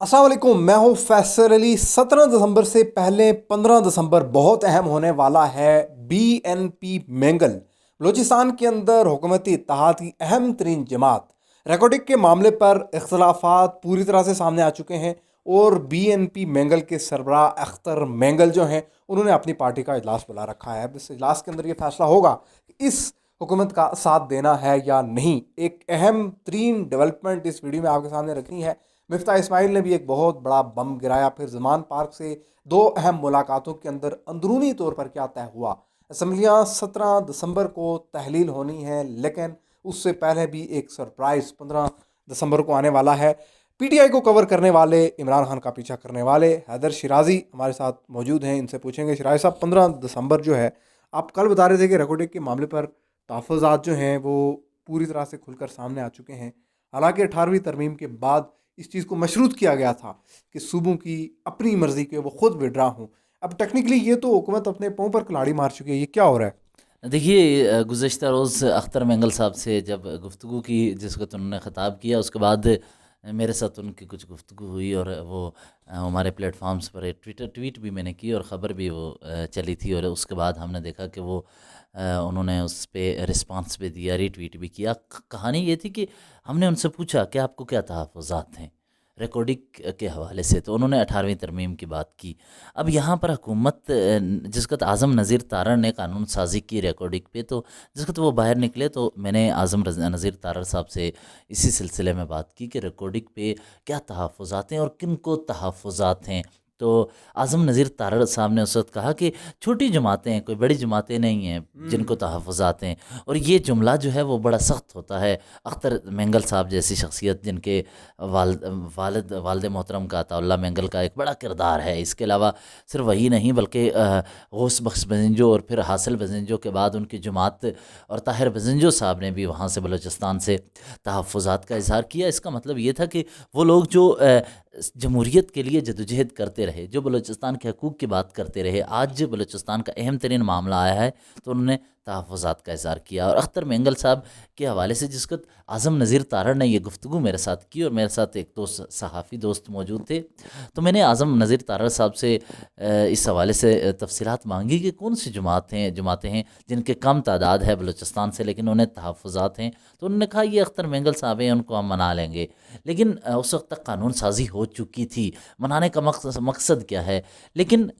अस्सलाम वालेकुम, मैं हूं फैसल अली। 17 दिसंबर से पहले 15 दिसंबर बहुत अहम होने वाला है। BNP मैंगल बलूचिस्तान के अंदर हुकूमती इत्तेहाद की अहम तरीन जमात रिकॉर्डिंग के मामले पर इख्तलाफात पूरी तरह से सामने आ चुके हैं और BNP मैंगल के सरबराह अख्तर मैंगल जो हैं उन्होंने अपनी पार्टी का इजलास बुला रखा है। अब इस इजलास के अंदर ये फैसला होगा कि इस हुकूमत का साथ देना है या नहीं। एक अहम तरीन डेवलपमेंट इस वीडियो में आपके सामने रखनी है। मिफ्ता इस्माइल ने भी एक बहुत बड़ा बम गिराया। फिर जमान पार्क से दो अहम मुलाकातों के अंदर अंदरूनी तौर पर क्या तय हुआ। असम्बलियाँ 17 दिसंबर को तहलील होनी है, लेकिन उससे पहले भी एक सरप्राइज़ 15 दिसंबर को आने वाला है। PTI को कवर करने वाले, इमरान खान का पीछा करने वाले हैदर शिराजी हमारे साथ मौजूद हैं। इनसे पूछेंगे, शिराजी साहब 15 दिसंबर जो है, आप कल बता रहे थे कि रिकॉर्डिंग के मामले पर तहफ़्फ़ुज़ात जो हैं वो पूरी तरह से खुलकर सामने आ चुके हैं। हालांकि 18वीं तरमीम के बाद इस चीज़ को मशरूत किया गया था कि सूबों की अपनी मर्ज़ी के वो खुद विड्रा हों। अब टेक्निकली ये तो हुकूमत अपने पाँव पर कुल्हाड़ी मार चुकी है, ये क्या हो रहा है? देखिए, गुज़श्ता रोज़ अख्तर मेंगल साहब से जब गुफ्तगू की, जिसको तो उन्होंने ख़िताब किया, उसके बाद मेरे साथ उनकी कुछ गुफ्तगू हुई और वो हमारे प्लेटफॉर्म्स पर एक ट्वीट भी मैंने की और ख़बर भी वो चली थी। और उसके बाद हमने देखा कि वो उन्होंने उस पे रिस्पांस भी दिया, रीट्वीट भी किया। कहानी ये थी कि हमने उनसे पूछा कि आपको क्या तहफ़्फ़ुज़ात हैं रिकॉर्डिंग के हवाले से, तो उन्होंने 18वीं तरमीम की बात की। अब यहाँ पर हुकूमत जिस वक़्त आज़म नज़ीर तारड़ ने कानून साज़ी की रिकॉर्डिंग पे, तो जिस वक़्त वो बाहर निकले तो मैंने आज़म नज़ीर तारड़ साहब से इसी सिलसिले में बात की कि रिकॉर्डिंग पे क्या तहफ़्फ़ुज़ात हैं और किन को तहफ़्फ़ुज़ात हैं। तो आज़म नज़ीर तारड़ साहब ने उस वक़्त कहा कि छोटी जमातें हैं, कोई बड़ी जमातें नहीं हैं जिनको तहफ़्फ़ुज़ात हैं। और ये जुमला जो है वो बड़ा सख्त होता है। अख्तर मेंगल साहब जैसी शख्सियत, जिनके वालिद मोहतरम का अताउल्लाह मेंगल का एक बड़ा किरदार है, इसके अलावा सिर्फ वही नहीं बल्कि गौस बख्श बजिंजो और फिर हासिल बजिंजो के बाद उनकी जमात और ताहिर बजिंजो साहब ने भी वहाँ से बलूचिस्तान से तहफ़्फ़ुज़ात का इज़हार किया। इसका मतलब ये था कि वो लोग जो जमहूरियत के लिए जदोजहद करते रहे, जो बलूचिस्तान के हकूक़ की बात करते रहे, आज बलूचिस्तान का अहम तरीन मामला आया है तो उन्होंने तहफ़्फ़ुज़ात का इज़हार किया। और अख्तर मेंगल साहब के हवाले से जिस वक़्त आज़म नज़ीर तारड़ ने ये गुफ्तगू मेरे साथ की और मेरे साथ एक दोस्त, सहाफ़ी दोस्त मौजूद थे, तो मैंने आज़म नज़ीर तारड़ साहब से इस हवाले से तफ़सीलात मांगी कि कौन सी जमातें हैं जिनके कम तादाद है बलूचिस्तान से लेकिन उन्हें तहफ़्फ़ुज़ात हैं। तो उन्होंने कहा ये अख्तर मेंगल साहब हैं, उनको हम मना लेंगे। लेकिन उस वक्त तक कानून साज़ी हो चुकी थी। मनाने का मकसद क्या है? लेकिन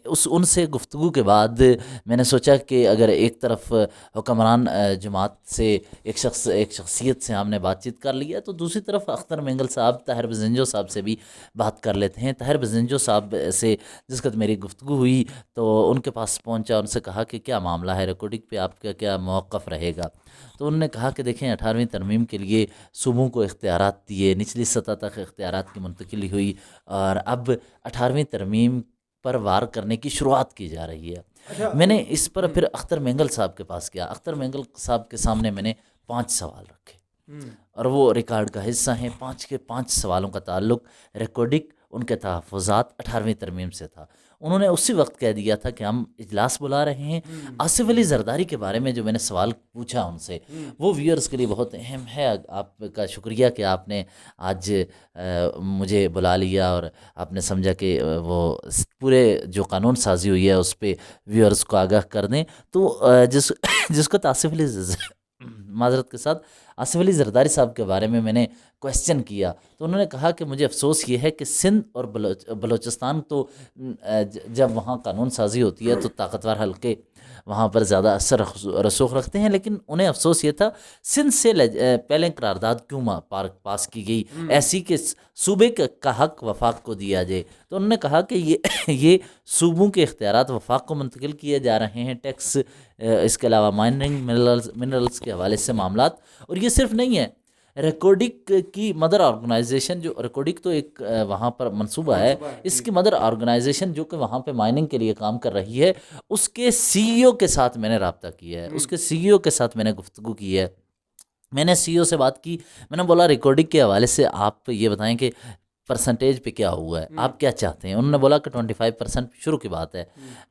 उस उनसे गुफ्तगू के बाद मैंने सोचा कि अगर एक तरफ हुक्मरान जमात से एक शख्सियत से हमने बातचीत कर लिया, तो दूसरी तरफ अख्तर मेंगल साहब, ताहिर बजिंजो साहब से भी बात कर लेते हैं। ताहिर बजिंजो साहब से जिस वक्त मेरी गुफ्तगू हुई तो उनके पास पहुंचा, उनसे कहा कि क्या मामला है, रिकॉर्डिंग पे आपका क्या मौक़िफ़ रहेगा। तो उन्होंने कहा कि देखें, 18वीं तरमीम के लिए सूबों को इख्तियारात दिए, निचली सतह तक इख्तियारात की मुंतकिली हुई और अब 18वीं तरमीम पर वार करने की शुरुआत की जा रही है। अच्छा। मैंने इस पर फिर अख्तर मेंगल साहब के पास गया। अख्तर मेंगल साहब के सामने मैंने 5 सवाल रखे और वो रिकॉर्ड का हिस्सा हैं। 5 के 5 सवालों का ताल्लुक रिकॉर्डिंग, उनके तहफ़्फ़ुज़ात 18वीं तरमीम से था। उन्होंने उसी वक्त कह दिया था कि हम इजलास बुला रहे हैं। आसिफ अली ज़रदारी के बारे में जो मैंने सवाल पूछा उनसे, वो व्यूअर्स के लिए बहुत अहम है। आपका शुक्रिया कि आपने आज मुझे बुला लिया और आपने समझा कि वो पूरे जो कानून साज़ी हुई है उस पर व्यूअर्स को आगाह कर दें। तो जिसको आसिफ अली माज़रत के साथ आसिफ अली ज़रदारी साहब के बारे में मैंने क्वेश्चन किया, तो उन्होंने कहा कि मुझे अफसोस ये है कि सिंध और बलूचिस्तान तो जब वहाँ कानून साज़ी होती है तो ताकतवर हल्के वहाँ पर ज़्यादा असर रसूख रखते हैं, लेकिन उन्हें अफसोस ये था सिंध से पहले करारदाद क्यों पास की गई ऐसी कि सूबे का हक वफाक को दिया जाए। तो उन्होंने कहा कि ये सूबों के इख्तियारात वफाक को मुंतकिल किए जा रहे हैं, टैक्स, इसके अलावा माइनिंग, मिनरल्स के हवाले से मामलात। और ये सिर्फ नहीं है, रिकॉर्डिंग की मदर ऑर्गेनाइजेशन, जो रिकॉर्डिंग तो एक वहाँ पर मंसूबा है, इसकी मदर ऑर्गेनाइजेशन जो कि वहाँ पे माइनिंग के लिए काम कर रही है, उसके CEO के साथ मैंने रब्ता किया है, उसके CEO के साथ मैंने गुफ्तगू की है। मैंने CEO से बात की, मैंने बोला रिकॉर्डिंग के हवाले से आप ये बताएं कि परसेंटेज पे क्या हुआ है, आप क्या चाहते हैं। उन्होंने बोला कि 25% शुरू की बात है,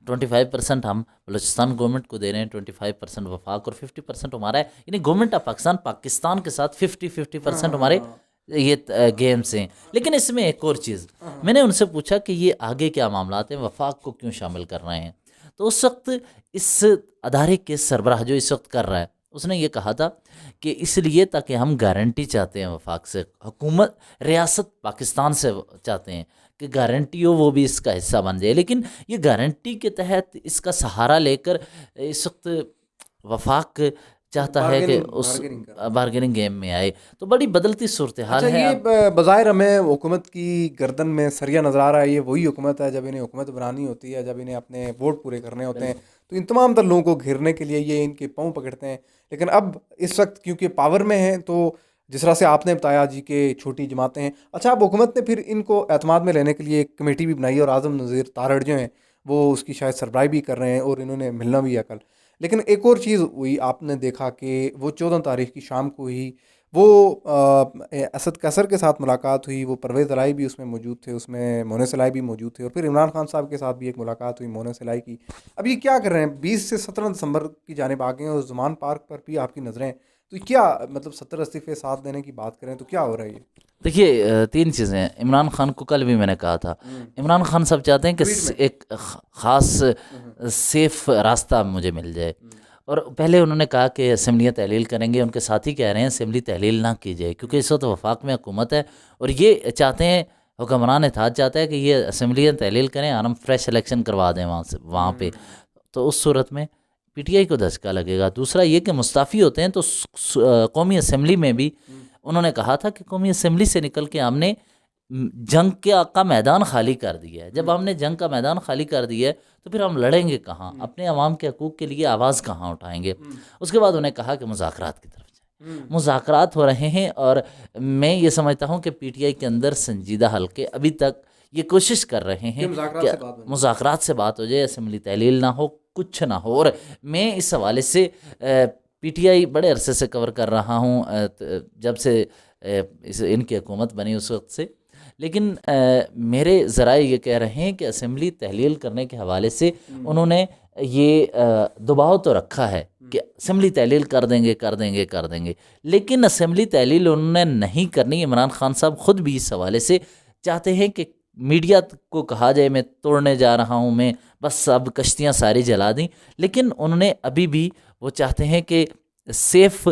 25% हम बलूचिस्तान गवर्नमेंट को दे रहे हैं, 25% वफाक और 50% हमारा है। यानी गवर्नमेंट ऑफ पाकिस्तान के साथ 50-50% हमारे یہ گیمز ہیں. لیکن اس میں ایک اور چیز میں نے ان سے پوچھا کہ یہ آگے کیا معاملات ہیں, وفاق کو کیوں شامل کر رہے ہیں. تو اس وقت اس ادارے کے سربراہ جو اس وقت کر رہا ہے, اس نے یہ کہا تھا کہ اس لیے تاکہ ہم گارنٹی چاہتے ہیں وفاق سے, حکومت ریاست پاکستان سے چاہتے ہیں کہ گارنٹی ہو, وہ بھی اس کا حصہ بن جائے. لیکن یہ گارنٹی کے تحت اس کا سہارا لے کر اس وقت وفاق چاہتا ہے کہ اس بارگیننگ گیم میں آئے. تو بڑی بدلتی صورتحال اچھا ہے. یہ بظاہر ہمیں حکومت کی گردن میں سریا نظر آ رہا ہے, یہ وہی حکومت ہے جب انہیں حکومت بنانی ہوتی ہے, جب انہیں اپنے ووٹ پورے کرنے ہوتے ہیں تو ان تمام تر لوگوں کو گھیرنے کے لیے یہ ان کے پاؤں پکڑتے ہیں. لیکن اب اس وقت کیونکہ پاور میں ہیں تو جس طرح سے آپ نے بتایا جی کہ چھوٹی جماعتیں ہیں. اچھا اب حکومت نے پھر ان کو اعتماد میں لینے کے لیے ایک کمیٹی بھی بنائی ہے اور اعظم نذیر تارڑ جو ہیں وہ اس کی شاید سربراہی بھی کر رہے ہیں اور انہوں نے ملنا بھی ہے کل. لیکن ایک اور چیز ہوئی, آپ نے دیکھا کہ وہ 14 تاریخ کی شام کو ہی وہ اسد قیصر کے ساتھ ملاقات ہوئی, وہ پرویز الائی بھی اس میں موجود تھے, اس میں مونس الائی بھی موجود تھے, اور پھر عمران خان صاحب کے ساتھ بھی ایک ملاقات ہوئی مونس الائی کی. اب یہ کیا کر رہے ہیں, 20 سے 17 دسمبر کی جانب آ گئے ہیں اور زمان پارک پر بھی آپ کی نظریں, تو کیا مطلب 70-80 فیصد ساتھ دینے کی بات کریں تو کیا ہو رہا ہے یہ؟ دیکھیے تین چیزیں ہیں. عمران خان کو کل بھی میں نے کہا تھا, عمران خان صاحب چاہتے ہیں کہ ایک خاص سیف راستہ مجھے مل جائے, اور پہلے انہوں نے کہا کہ اسمبلیاں تحلیل کریں گے. ان کے ساتھی کہہ رہے ہیں اسمبلی تحلیل نہ کی جائے کیونکہ اس وقت وفاق میں حکومت ہے اور یہ چاہتے ہیں, حکمران اتحاد چاہتا ہے کہ یہ اسمبلیاں تحلیل کریں اور ہم فریش الیکشن کروا دیں وہاں پہ. تو اس صورت میں پی ٹی آئی کو دھچکا لگے گا. دوسرا یہ کہ مستعفی ہوتے ہیں تو قومی اسمبلی میں بھی انہوں نے کہا تھا کہ قومی اسمبلی سے نکل کے ہم نے جنگ کا میدان خالی کر دیا ہے. جب ہم نے جنگ کا میدان خالی کر دیا ہے تو پھر ہم لڑیں گے کہاں, اپنے عوام کے حقوق کے لیے آواز کہاں اٹھائیں گے. اس کے بعد انہیں کہا کہ مذاکرات کی طرف جائیں. مذاکرات ہو رہے ہیں اور میں یہ سمجھتا ہوں کہ پی ٹی آئی کے اندر سنجیدہ حلقے ابھی تک یہ کوشش کر رہے ہیں کہ مذاکرات سے بات ہو جائے, اسمبلی تحلیل نہ ہو, کچھ نہ ہو. اور میں اس حوالے سے پی ٹی آئی بڑے عرصے سے کور کر رہا ہوں, جب سے ان کی حکومت بنی اس وقت سے. لیکن میرے ذرائع یہ کہہ رہے ہیں کہ اسمبلی تحلیل کرنے کے حوالے سے انہوں نے یہ دباؤ تو رکھا ہے کہ اسمبلی تحلیل کر دیں گے, لیکن اسمبلی تحلیل انہوں نے نہیں کرنی. عمران خان صاحب خود بھی اس حوالے سے چاہتے ہیں کہ میڈیا کو کہا جائے میں توڑنے جا رہا ہوں, میں بس اب کشتیاں ساری جلا دیں. لیکن انہوں نے ابھی بھی وہ چاہتے ہیں کہ سیف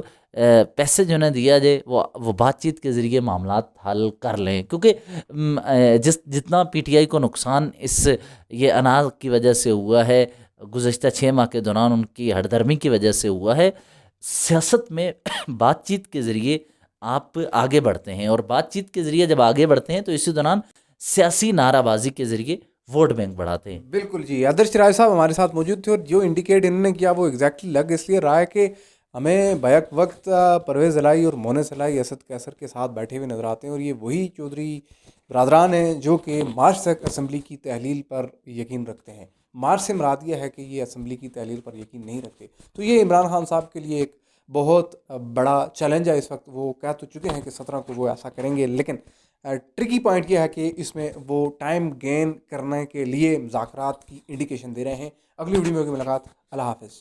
پیسے جو انہیں دیا جائے وہ بات چیت کے ذریعے معاملات حل کر لیں, کیونکہ جتنا پی ٹی آئی کو نقصان اس یہ اناج کی وجہ سے ہوا ہے, گزشتہ 6 ماہ کے دوران ان کی ہردرمی کی وجہ سے ہوا ہے. سیاست میں بات چیت کے ذریعے آپ آگے بڑھتے ہیں, اور بات چیت کے ذریعے جب آگے بڑھتے ہیں تو اسی دوران سیاسی نعرہ بازی کے ذریعے ووٹ بینک بڑھاتے ہیں. بالکل جی, آدرش چرائے صاحب ہمارے ساتھ موجود تھے, اور جو انڈیکیٹ انہوں نے کیا وہ ایگزیکٹلی لگ اس لیے رہا ہے کہ ہمیں بیک وقت پرویز الائی اور مونس الائی اسد قیصر کے ساتھ بیٹھے ہوئے نظر آتے ہیں, اور یہ وہی چودھری برادران ہیں جو کہ مارچ تک اسمبلی کی تحلیل پر یقین رکھتے ہیں. مارچ سے مراد یہ ہے کہ یہ اسمبلی کی تحلیل پر یقین نہیں رکھتے. تو یہ عمران خان صاحب کے لیے ایک بہت بڑا چیلنج ہے اس وقت. وہ کہہ تو چکے ہیں کہ 17 کو وہ ایسا کریں گے, لیکن ٹرکی پوائنٹ یہ ہے کہ اس میں وہ ٹائم گین کرنے کے لیے مذاکرات کی انڈیکیشن دے رہے ہیں. اگلی ویڈیو میں ہوگی ملاقات. اللہ حافظ.